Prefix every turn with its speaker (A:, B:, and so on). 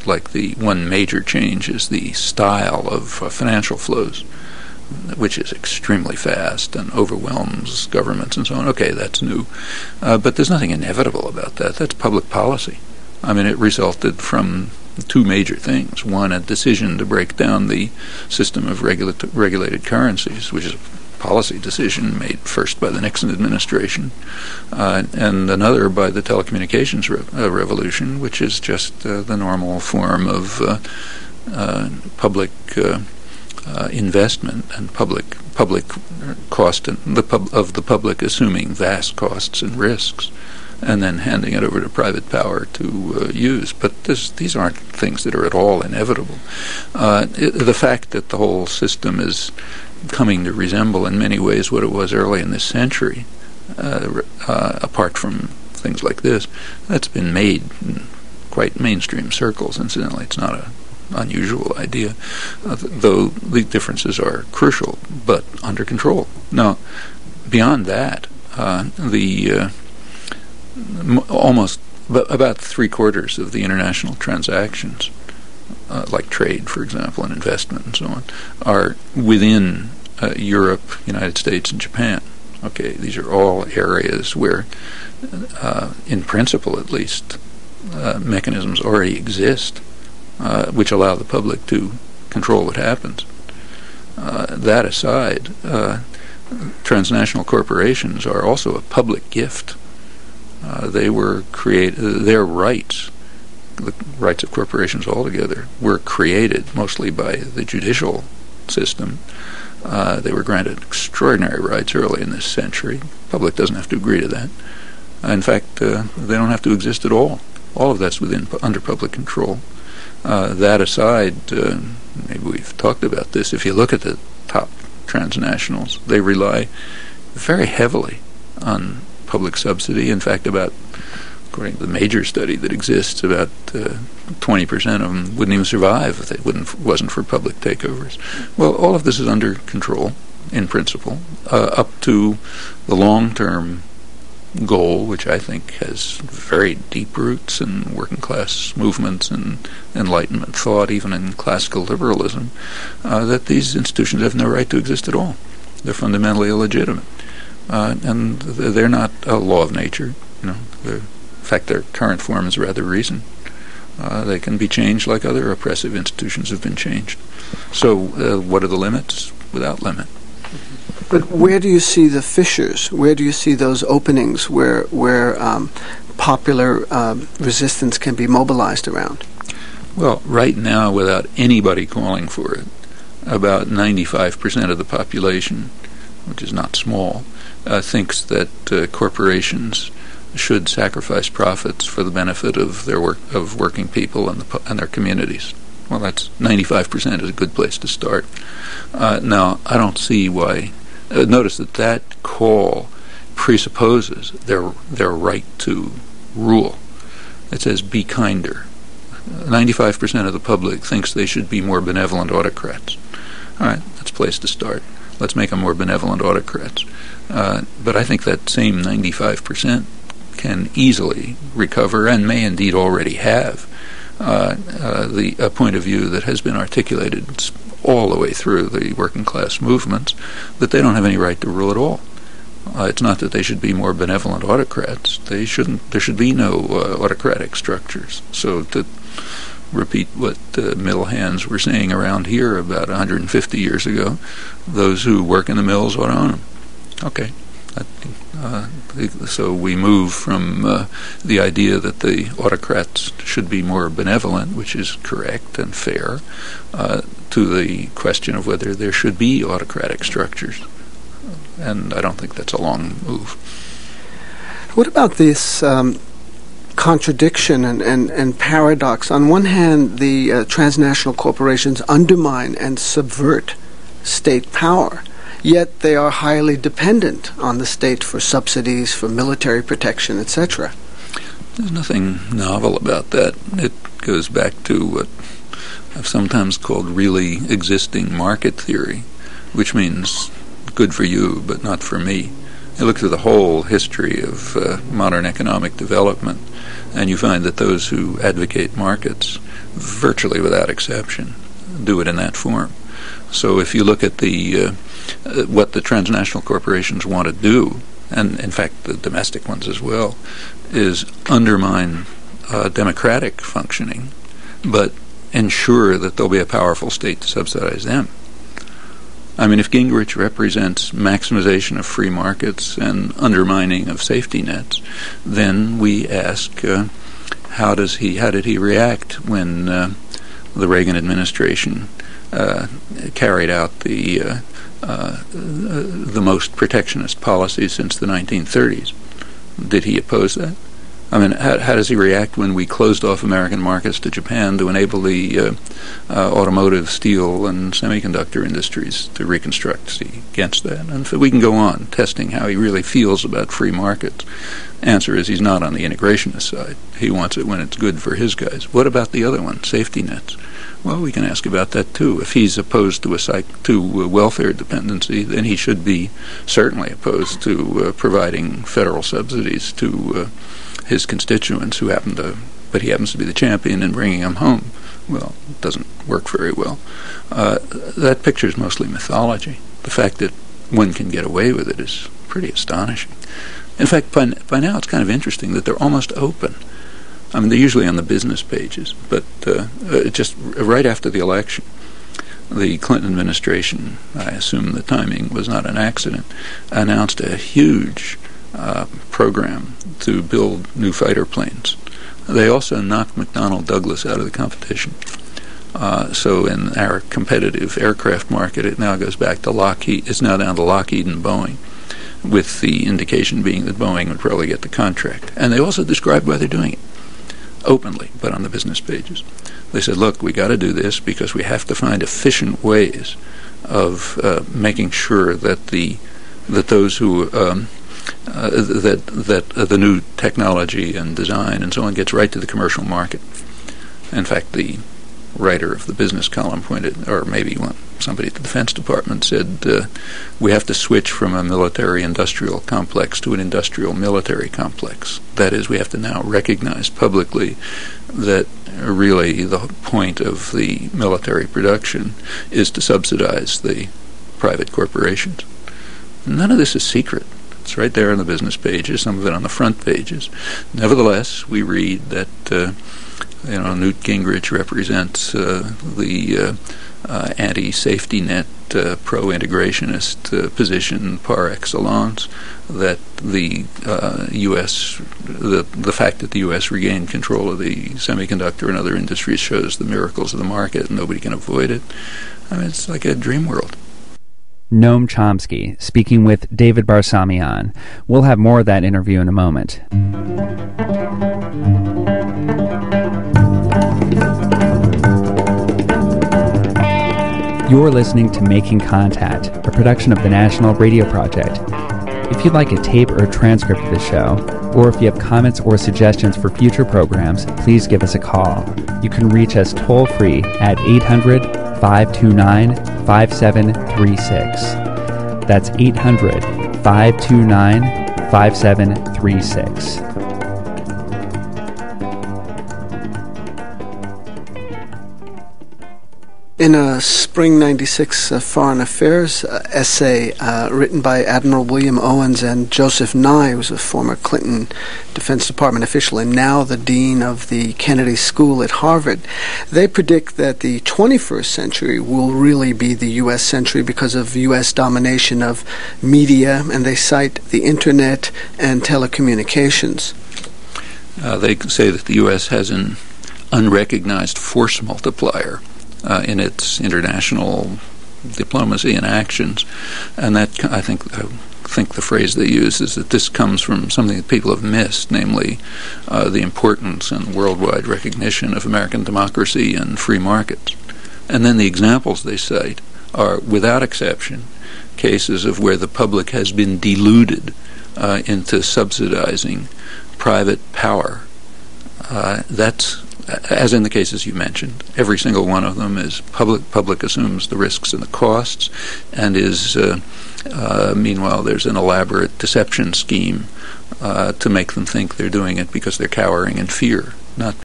A: like the one major change is the style of financial flows, which is extremely fast and overwhelms governments and so on. Okay, that's new. But there's nothing inevitable about that. That's public policy. I mean, it resulted from two major things. One, a decision to break down the system of regulated currencies, which is a policy decision made first by the Nixon administration, and another by the telecommunications revolution, which is just the normal form of public investment and public cost of the public assuming vast costs and risks, and then handing it over to private power to use. But these aren't things that are at all inevitable. The fact that the whole system is coming to resemble in many ways what it was early in this century, apart from things like this, that's been made in quite mainstream circles, incidentally. It's not an unusual idea, though the differences are crucial, but under control. Now, beyond that, almost about 3/4 of the international transactions, like trade, for example, and investment and so on, are within Europe, United States, and Japan. Okay, these are all areas where, in principle at least, mechanisms already exist which allow the public to control what happens. That aside, transnational corporations are also a public gift. They were created, their rights, the rights of corporations altogether, were created mostly by the judicial system. They were granted extraordinary rights early in this century. The public doesn't have to agree to that. In fact, they don't have to exist at all. All of that's under public control. That aside, maybe we've talked about this, if you look at the top transnationals, they rely very heavily on public subsidy. In fact, according to the major study that exists, about 20% of them wouldn't even survive if it wasn't for public takeovers. Well, all of this is under control, in principle, up to the long-term goal, which I think has very deep roots in working class movements and Enlightenment thought, even in classical liberalism, that these institutions have no right to exist at all. They're fundamentally illegitimate. And they're not a law of nature. In fact, their current form is rather recent. They can be changed like other oppressive institutions have been changed. So what are the limits? Without limit.
B: But where do you see the fissures? Where do you see those openings where popular resistance can be mobilized around?
A: Well, right now, without anybody calling for it, about 95% of the population, which is not small, thinks that corporations should sacrifice profits for the benefit of working people and their communities. Well, that's 95% is a good place to start. Now, I don't see why. Notice that call presupposes their right to rule. It says, be kinder. 95% of the public thinks they should be more benevolent autocrats. All right, that's a place to start. Let's make them more benevolent autocrats. But I think that same 95% can easily recover, and may indeed already have, a point of view that has been articulated all the way through the working class movements, that they don't have any right to rule at all. It's not that they should be more benevolent autocrats. There should be no autocratic structures. So to repeat what mill hands were saying around here about 150 years ago, those who work in the mills ought to own them. Okay. So we move from the idea that the autocrats should be more benevolent, which is correct and fair, to the question of whether there should be autocratic structures. And I don't think that's a long move.
B: What about this contradiction and paradox? On one hand, the transnational corporations undermine and subvert state power, yet they are highly dependent on the state for subsidies, for military protection, etc.
A: There's nothing novel about that. It goes back to what I've sometimes called really existing market theory, which means good for you, but not for me. You look through the whole history of modern economic development, And you find that those who advocate markets, virtually without exception, do it in that form. So if you look at the what the transnational corporations want to do, and in fact the domestic ones as well, is undermine democratic functioning, but ensure that there'll be a powerful state to subsidize them. I mean, if Gingrich represents maximization of free markets and undermining of safety nets, then we ask, how did he react when the Reagan administration carried out the most protectionist policy since the 1930s? Did he oppose that? I mean, how does he react when we closed off American markets to Japan to enable the automotive, steel, and semiconductor industries to reconstruct? Is he against that? And so we can go on testing how he really feels about free markets. Answer is he's not on the integrationist side. He wants it when it's good for his guys. What about the other one, safety nets? Well, we can ask about that too. If he's opposed to welfare dependency, then he should be certainly opposed to providing federal subsidies to his constituents but he happens to be the champion in bringing them home. Well, it doesn't work very well. That picture is mostly mythology. The fact that one can get away with it is pretty astonishing. In fact, by now it's kind of interesting that they're almost open. I mean, they're usually on the business pages, but just right after the election, the Clinton administration, I assume the timing was not an accident, announced a huge program to build new fighter planes. They also knocked McDonnell Douglas out of the competition. So in our competitive aircraft market, it now goes back to Lockheed. It's now down to Lockheed and Boeing, with the indication being that Boeing would probably get the contract. And they also described why they're doing it openly, but on the business pages. They said, look, we got to do this because we have to find efficient ways of making sure that those who that the new technology and design and so on gets right to the commercial market. In fact, the writer of the business column pointed, or maybe somebody at the Defense Department said, we have to switch from a military-industrial complex to an industrial-military complex. That is, we have to now recognize publicly that really the point of the military production is to subsidize the private corporations. None of this is secret. It's right there on the business pages, some of it on the front pages. Nevertheless, we read that Newt Gingrich represents the anti-safety net, pro-integrationist position par excellence. That the U.S. the fact that the U.S. regained control of the semiconductor and other industries shows the miracles of the market, and nobody can avoid it. I mean, it's like a dream world.
C: Noam Chomsky, speaking with David Barsamian. We'll have more of that interview in a moment. You're listening to Making Contact, a production of the National Radio Project. If you'd like a tape or a transcript of the show, or if you have comments or suggestions for future programs, please give us a call. You can reach us toll-free at 800-529-5736. That's 800-529-5736.
B: In a spring '96 Foreign Affairs essay written by Admiral William Owens and Joseph Nye, who was a former Clinton Defense Department official and now the dean of the Kennedy School at Harvard, they predict that the 21st century will really be the U.S. century because of U.S. domination of media, and they cite the Internet and telecommunications.
A: They say that the U.S. has an unrecognized force multiplier in its international diplomacy and actions, and that I think the phrase they use is that this comes from something that people have missed, namely the importance and worldwide recognition of American democracy and free markets. And then the examples they cite are, without exception, cases of where the public has been deluded into subsidizing private power. That's, as in the cases you mentioned, every single one of them is public assumes the risks and the costs, and is meanwhile there's an elaborate deception scheme to make them think they're doing it because they're cowering in fear, not